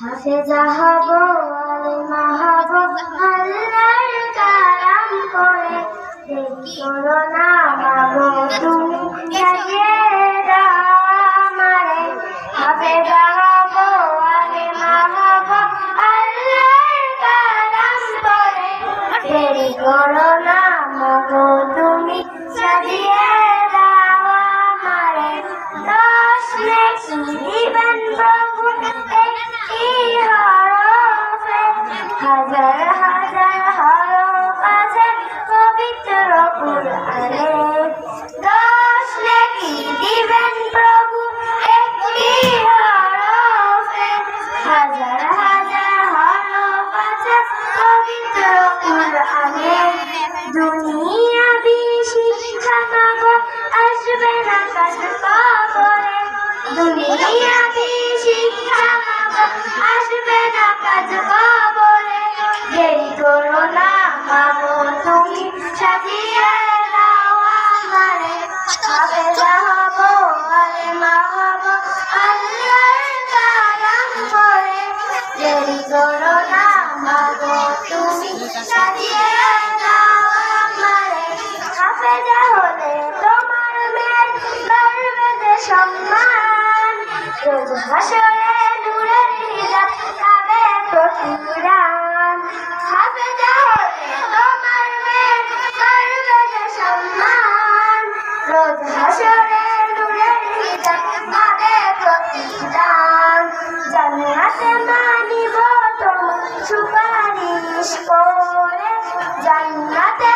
হাফেজা হব আলেমা হব আল্লাহর কালাম করে দেরি করো না মাগো তুমি সাজিয়ে দাও আমারে হাফেজা হব আলেমা হব আল্লাহর কালাম করে দেরি করো না মাগো তুমি সাজিয়ে দাও আমারে দশ নেকি দিবেন প্রভু হাজার হাজার হরফ আছে পবিত্র কুরআনে দশ নেকি দিবেন প্রভু একটি হরফে হাজার হাজার হরফ আছে পবিত্র কুরআনে দুনিয়াবি শিক্ষা মাগো আসবে না কাজ কবরে দুনিয়াবি শিক্ষা মাগো আসবে না কাজ কবরে দেরি করো না মাগো তুমি সাজিয়ে দাও আমারে হাফেজা হব আলেমা হব আল্লাহর কালাম করে দেরি করো না মাগো তুমি সাজিয়ে দাও আমারে হাফেজা হলে তোমার মেয়ের বাড়বে যে সম্মান রোজ হাসরে নূরের হিজাব পাবে প্রতিদান হাফেজা হলে তোমার মেয়ের বাড়বে যে সম্মান রোজ হাসরে নূরের হিজাব পাবে প্রতিদান জান্নাতে মানিব তোমার সুপারিশ করে জান্নাতে